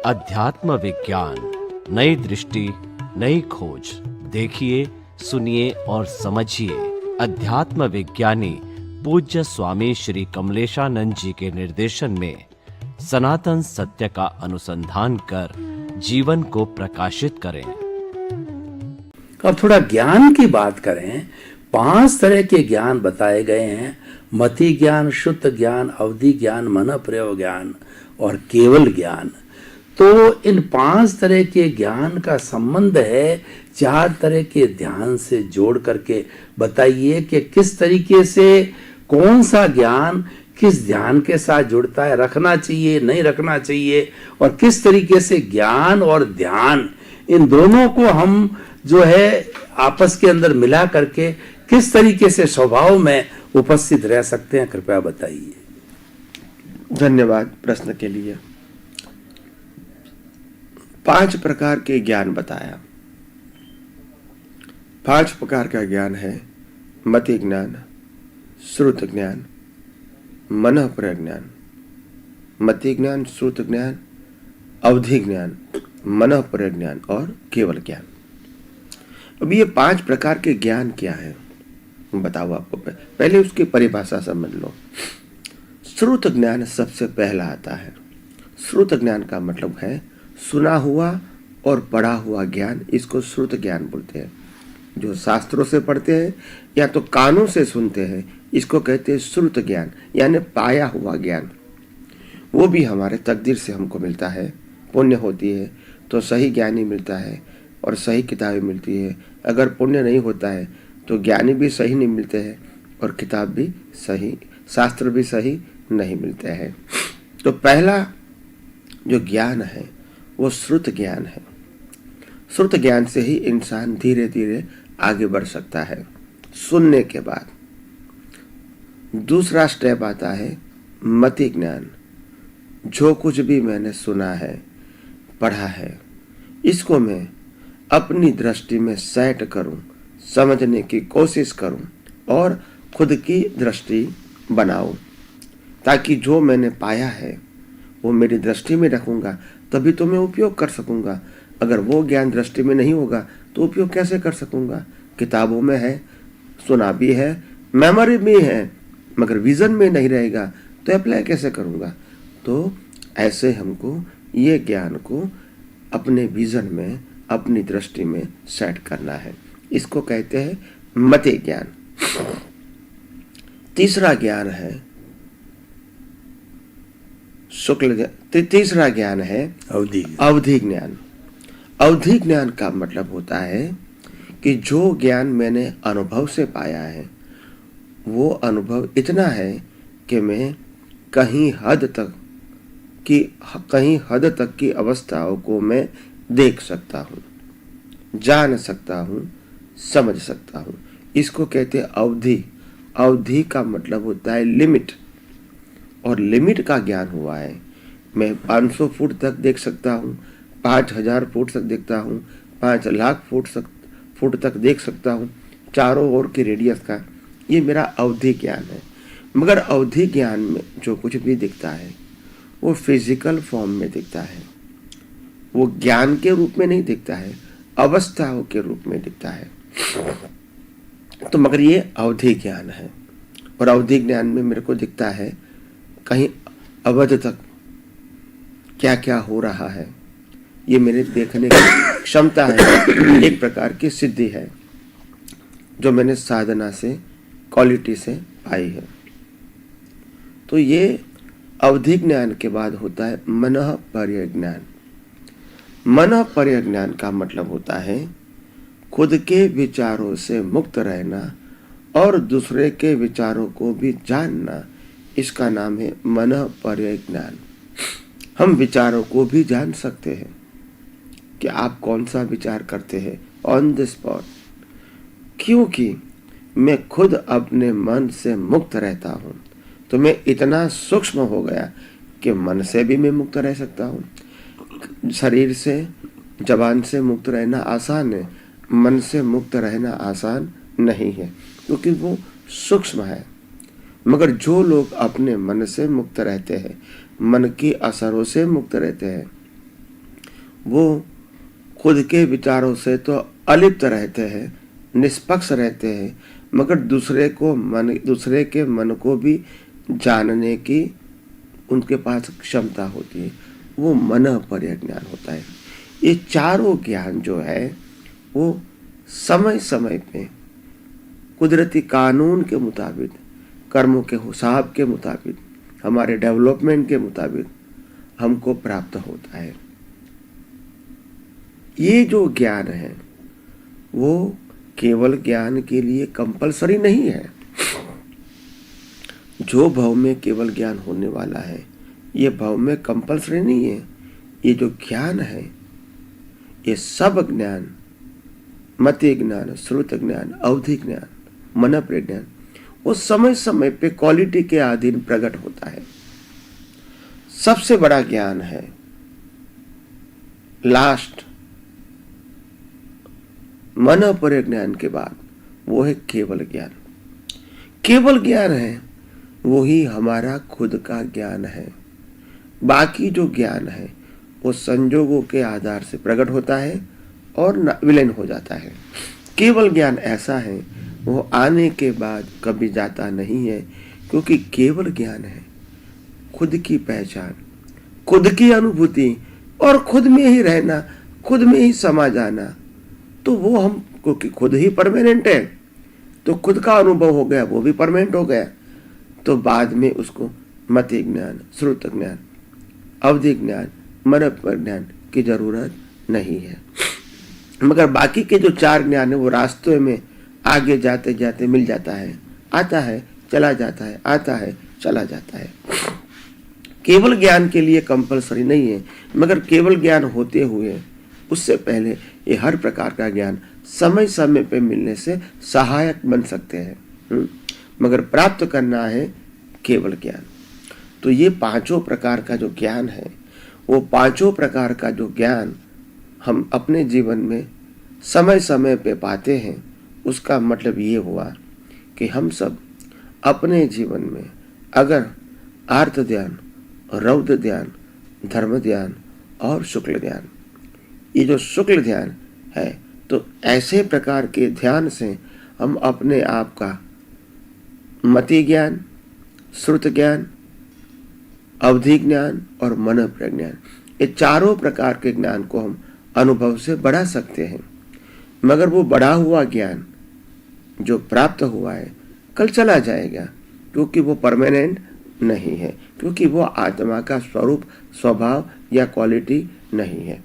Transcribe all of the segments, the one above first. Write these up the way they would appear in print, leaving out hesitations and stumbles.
अध्यात्म विज्ञान, नई दृष्टि, नई खोज। देखिए, सुनिए और समझिए। अध्यात्म विज्ञानी पूज्य स्वामी श्री कमलेशानंद जी के निर्देशन में सनातन सत्य का अनुसंधान कर जीवन को प्रकाशित करें। अब थोड़ा ज्ञान की बात करें। 5 तरह के ज्ञान बताए गए हैं: मति ज्ञान, शुद्ध ज्ञान, अवधि ज्ञान, मन प्रयोग ज्ञान और केवल ज्ञान। तो इन 5 तरह के ज्ञान का संबंध है 4 तरह के ध्यान से जोड़ करके। बताइए कि किस तरीके से कौन सा ज्ञान किस ध्यान के साथ जुड़ता है, रखना चाहिए नहीं रखना चाहिए, और किस तरीके से ज्ञान और ध्यान इन दोनों को हम जो है आपस के अंदर मिला करके किस तरीके से स्वभाव में उपस्थित रह सकते हैं, कृपया बताइए। धन्यवाद प्रश्न के लिए। 5 प्रकार के ज्ञान बताया। 5 प्रकार का ज्ञान है: मति ज्ञान, श्रुत ज्ञान, मन प्रज्ञान, मति ज्ञान, श्रुत ज्ञान, अवधि ज्ञान, मन प्रज्ञान और केवल ज्ञान। अब ये 5 प्रकार के ज्ञान क्या है बताओ आपको। पहले उसकी परिभाषा समझ लो। श्रुत ज्ञान सबसे पहला आता है। श्रुत ज्ञान का मतलब है सुना हुआ और पढ़ा हुआ ज्ञान। इसको श्रुत ज्ञान बोलते हैं। जो शास्त्रों से पढ़ते हैं या तो कानों से सुनते हैं, इसको कहते हैं श्रुत ज्ञान, यानी पाया हुआ ज्ञान। वो भी हमारे तकदीर से हमको मिलता है। पुण्य होती है तो सही ज्ञानी मिलता है और सही किताबें मिलती है। अगर पुण्य नहीं होता है तो ज्ञानी भी सही नहीं मिलते हैं और किताब भी सही, शास्त्र भी सही नहीं मिलते हैं। तो पहला जो ज्ञान है वो श्रुत ज्ञान है। श्रुत ज्ञान से ही इंसान धीरे धीरे आगे बढ़ सकता है सुनने के बाद। दूसरा स्टेप आता है मति ज्ञान। जो कुछ भी मैंने सुना है, पढ़ा है, इसको मैं अपनी दृष्टि में सेट करूं, समझने की कोशिश करूं और खुद की दृष्टि बनाऊं, ताकि जो मैंने पाया है वो मेरी दृष्टि में रखूंगा, तभी तो मैं उपयोग कर सकूंगा। अगर वो ज्ञान दृष्टि में नहीं होगा तो उपयोग कैसे कर सकूंगा। किताबों में है, सुना भी है, मेमोरी भी है, मगर विजन में नहीं रहेगा तो अप्लाई कैसे करूंगा। तो ऐसे हमको ये ज्ञान को अपने विजन में, अपनी दृष्टि में सेट करना है। इसको कहते हैं मति ज्ञान। तीसरा ज्ञान है तीसरा ज्ञान है अवधि ज्ञान। अवधि ज्ञान का मतलब होता है कि जो ज्ञान मैंने अनुभव से पाया है, वो अनुभव इतना है कि मैं कहीं हद तक की अवस्थाओं को मैं देख सकता हूँ, जान सकता हूँ, समझ सकता हूँ। इसको कहते हैं अवधि। अवधि का मतलब होता है लिमिट, और लिमिट का ज्ञान हुआ है। मैं 500 फुट तक देख सकता हूँ, 5000 फुट तक देखता हूँ, 5 लाख फुट तक देख सकता हूँ, चारों ओर की रेडियस का। ये मेरा अवधि ज्ञान है। मगर अवधि ज्ञान में जो कुछ भी दिखता है वो फिजिकल फॉर्म में दिखता है। वो ज्ञान के रूप में नहीं दिखता है, अवस्थाओं के रूप में दिखता है। तो मगर ये अवधि ज्ञान है। और अवधि ज्ञान में मेरे को दिखता है कहीं अवध तक क्या क्या हो रहा है, ये मेरे देखने की क्षमता है। एक प्रकार की सिद्धि है जो मैंने साधना से, क्वालिटी से पाई है। तो ये अवधि ज्ञान के बाद होता है मनः पर्यज्ञान। मनः पर्यज्ञान का मतलब होता है खुद के विचारों से मुक्त रहना और दूसरे के विचारों को भी जानना। इसका नाम है मनः पर्यज्ञान। हम विचारों को भी जान सकते हैं कि आप कौन सा विचार करते हैं ऑन द स्पॉट, क्योंकि मैं खुद अपने मन से मुक्त रहता हूँ। तो मैं इतना सूक्ष्म हो गया कि मन से भी मैं मुक्त रह सकता हूँ। शरीर से, जबान से मुक्त रहना आसान है, मन से मुक्त रहना आसान नहीं है, क्योंकि वो सूक्ष्म है। मगर जो लोग अपने मन से मुक्त रहते हैं, मन की असरों से मुक्त रहते हैं, वो खुद के विचारों से तो अलिप्त रहते हैं, निष्पक्ष रहते हैं, मगर दूसरे के मन को भी जानने की उनके पास क्षमता होती है। वो मन पर्य ज्ञान होता है। ये चारों ज्ञान जो है वो समय समय पे कुदरती कानून के मुताबिक, कर्मों के हिसाब के मुताबिक, हमारे डेवलपमेंट के मुताबिक हमको प्राप्त होता है। ये जो ज्ञान है वो केवल ज्ञान के लिए कंपलसरी नहीं है। जो भव में केवल ज्ञान होने वाला है, ये भव में कंपलसरी नहीं है। ये जो ज्ञान है, ये सब ज्ञान, मति ज्ञान, श्रुत ज्ञान, अवधि ज्ञान, मन प्रज्ञान, वो समय समय पे क्वालिटी के अधीन प्रकट होता है। सबसे बड़ा ज्ञान है लास्ट मन पर ज्ञान के बाद, वो है केवल ज्ञान। केवल ज्ञान है वही हमारा खुद का ज्ञान है। बाकी जो ज्ञान है वो संजोगों के आधार से प्रकट होता है और विलीन हो जाता है। केवल ज्ञान ऐसा है वो आने के बाद कभी जाता नहीं है, क्योंकि केवल ज्ञान है खुद की पहचान, खुद की अनुभूति और खुद में ही रहना, खुद में ही समा जाना। तो वो हम, क्योंकि खुद ही परमानेंट है, तो खुद का अनुभव हो गया, वो भी परमानेंट हो गया, तो बाद में उसको मति ज्ञान, श्रुत ज्ञान, अवधि ज्ञान, मन ज्ञान की जरूरत नहीं है। मगर बाकी के जो चार ज्ञान है वो रास्ते में आगे जाते जाते मिल जाता है, आता है चला जाता है, आता है चला जाता है। केवल ज्ञान के लिए कंपलसरी नहीं है, मगर केवल ज्ञान होते हुए उससे पहले ये हर प्रकार का ज्ञान समय समय पे मिलने से सहायक बन सकते हैं, मगर प्राप्त करना है केवल ज्ञान। तो ये पांचों प्रकार का जो ज्ञान है, वो पांचों प्रकार का जो ज्ञान हम अपने जीवन में समय समय पे पाते हैं, उसका मतलब ये हुआ कि हम सब अपने जीवन में अगर आर्त ध्यान, रौद्र ध्यान, धर्म ध्यान और शुक्ल ध्यान, ये जो शुक्ल ध्यान है, तो ऐसे प्रकार के ध्यान से हम अपने आप का मति ज्ञान, श्रुत ज्ञान, अवधि ज्ञान और मन प्रज्ञान, ये चारों प्रकार के ज्ञान को हम अनुभव से बढ़ा सकते हैं। मगर वो बढ़ा हुआ ज्ञान जो प्राप्त हुआ है कल चला जाएगा, क्योंकि वो परमानेंट नहीं है, क्योंकि वो आत्मा का स्वरूप, स्वभाव या क्वालिटी नहीं है।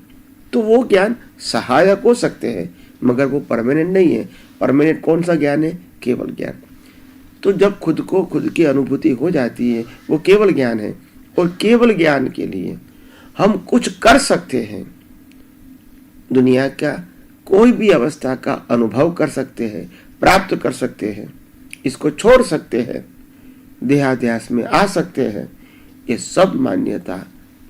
तो वो ज्ञान सहायक हो सकते हैं, मगर वो परमानेंट नहीं है। परमानेंट कौन सा ज्ञान है? केवल ज्ञान। तो जब खुद को खुद की अनुभूति हो जाती है, वो केवल ज्ञान है। और केवल ज्ञान के लिए हम कुछ कर सकते हैं, दुनिया का कोई भी अवस्था का अनुभव कर सकते हैं, प्राप्त कर सकते हैं, इसको छोड़ सकते हैं, देहाध्यास में आ सकते हैं। ये सब मान्यता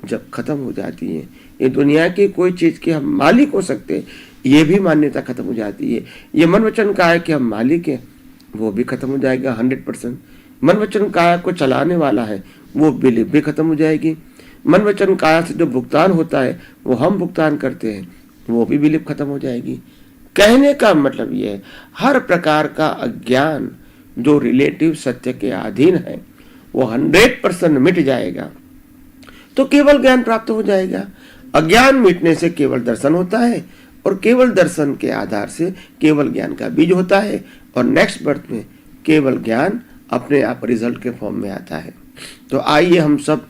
जब खत्म हो जाती है, ये दुनिया की कोई चीज के हम मालिक हो सकते हैं, ये भी मान्यता खत्म हो जाती है। ये मन वचन काया कि हम मालिक हैं, वो भी खत्म हो जाएगा 100%। मन वचन काया को चलाने वाला है, वो बिलीफ भी खत्म हो जाएगी। मन वचन काया से जो भुगतान होता है, वो हम भुगतान करते हैं, वो भी बिलीफ खत्म हो जाएगी। कहने का मतलब ये है, हर प्रकार का अज्ञान जो रिलेटिव सत्य के अधीन है, वो 100% मिट जाएगा, तो केवल ज्ञान प्राप्त हो जाएगा। अज्ञान मिटने से केवल दर्शन होता है, और केवल दर्शन के आधार से केवल ज्ञान का बीज होता है, और नेक्स्ट बर्थ में केवल ज्ञान अपने आप रिजल्ट के फॉर्म में आता है। तो आइए हम सब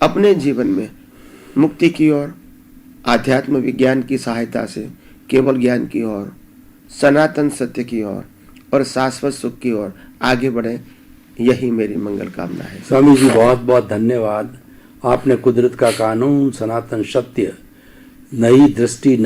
अपने जीवन में मुक्ति की ओर, आध्यात्म विज्ञान की सहायता से केवल ज्ञान की ओर, सनातन सत्य की ओर और शाश्वत सुख की ओर आगे बढ़े, यही मेरी मंगल कामना है। स्वामी जी बहुत बहुत धन्यवाद। आपने कुदरत का कानून, सनातन सत्य, नई दृष्टि